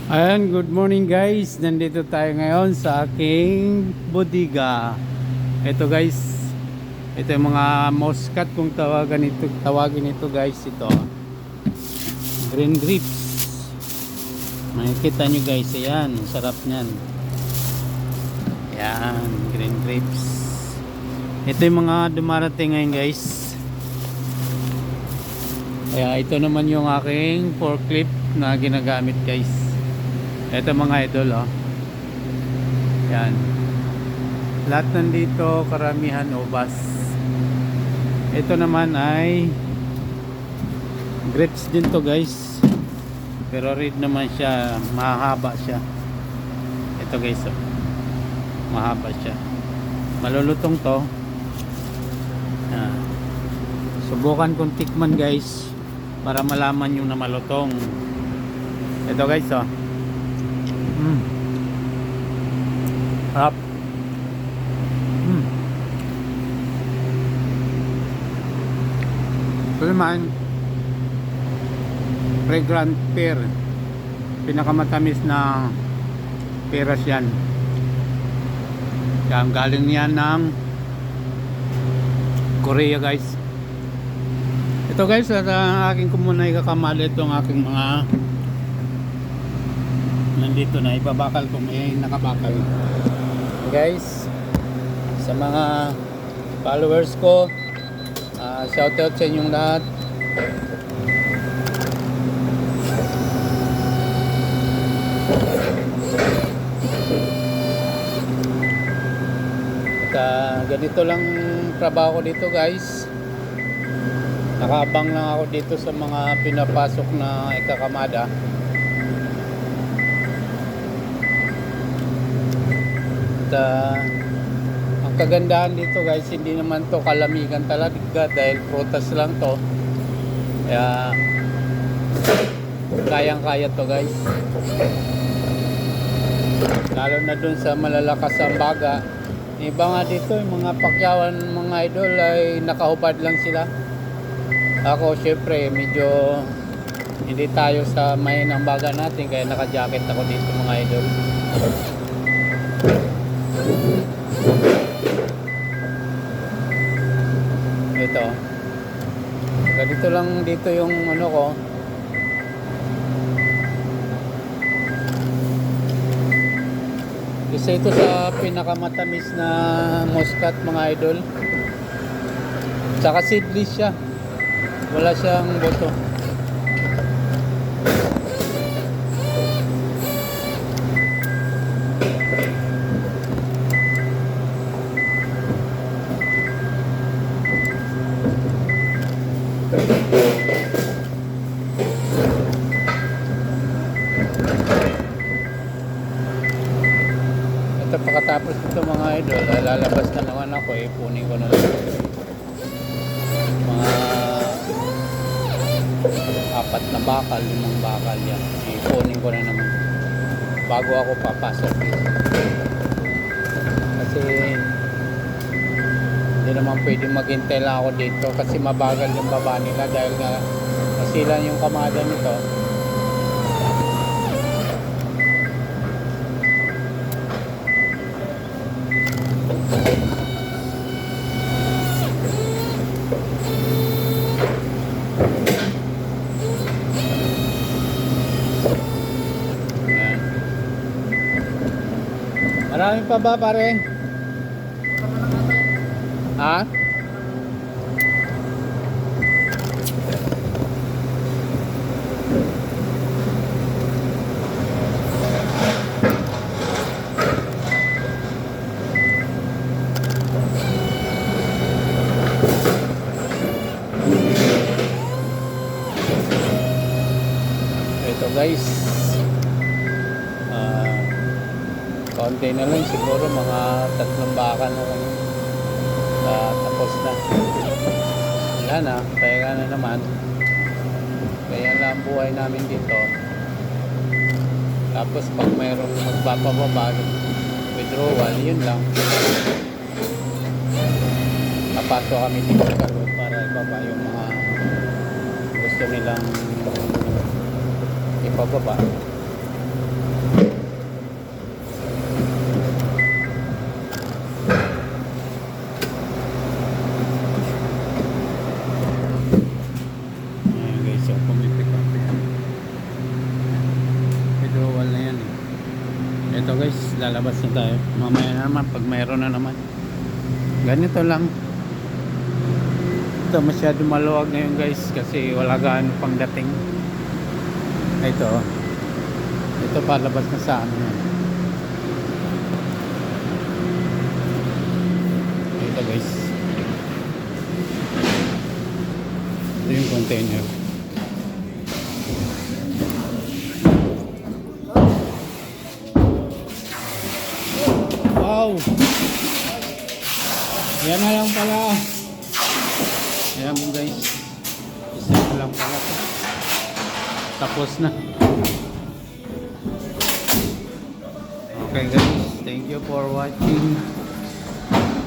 Ayan, good morning guys. Nandito tayo ngayon sa aking bodega. Ito guys, ito yung mga muscat kung tawagin ito guys, ito. Green grapes. Makikita nyo guys, ayan, sarap niyan. Ayan, green grapes. Ito yung mga dumarating ngayon guys. Kaya ito naman yung aking forklift na ginagamit guys. Ito mga idol, oh. Yan. Lahat nandito, karamihan ubas. Ito naman ay grapes din to guys. Pero red naman siya, mahaba siya. Ito guys, oh. Mahaba siya. Malulutong to. Yan. Subukan kong tikman guys para malaman yung na malutong. Ito guys, oh. Harap. Ito naman fragrant pear, pinakamatamis na peras yan. Yan, galing yan ng Korea guys. Ito guys, at aking kumunay kakamali itong aking mga nandito na ibabakal ko, may nakabakal guys. Sa mga followers ko, shoutout sa inyong lahat. At ganito lang trabaho ko dito guys. Nakaabang lang ako dito sa mga pinapasok na ikakamada. Ang kagandahan dito guys, hindi naman to kalamigan talaga dahil prutas lang to. Kaya kayang kaya to guys, lalo na dun sa malalakas ang baga. Iba nga dito yung mga pakyawan, mga idol, ay nakahubad lang sila. Ako syempre medyo hindi tayo sa mahinang baga natin, kaya naka-jacket ako dito mga idol. Ito ganito lang dito yung ano ko. Isa ito sa pinakamatamis na muscat mga idol, tsaka seedless siya, wala siyang boto. Ito, pagkatapos nito mga idol, lalabas na naman ako, ipunin ko na lang mga 4 na bakal, 5 bakal yan, ipunin ko na naman bago ako papasok dito. Kasi hindi naman pwede maghintay lang ako dito kasi mabagal yung baba nila dahil nga nasilan yung kamada nito. Ayan. Marami pa ba pare? Ha? Ito guys, konti na lang siguro, mga 3 baka na lang, tapos na. Wala na, kaya na naman. Kaya lang buhay namin dito. Tapos pag mayroong magpapababa, withdrawal, yun lang. Napasok kami dito para ibaba yung mga gusto nilang ipababa. Ito guys, lalabas na tayo. Mamaya na naman, pag mayroon na naman. Ganito lang. Ito masyado maluwag ngayon guys kasi wala gaano pang dating. Ito. Ito palabas na sa ano yan. Ito guys. Ito yung container. Wow! Yan na lang pala. Ayan mo guys. Isa na lang pala to. Tapos na. Okay guys. Thank you for watching.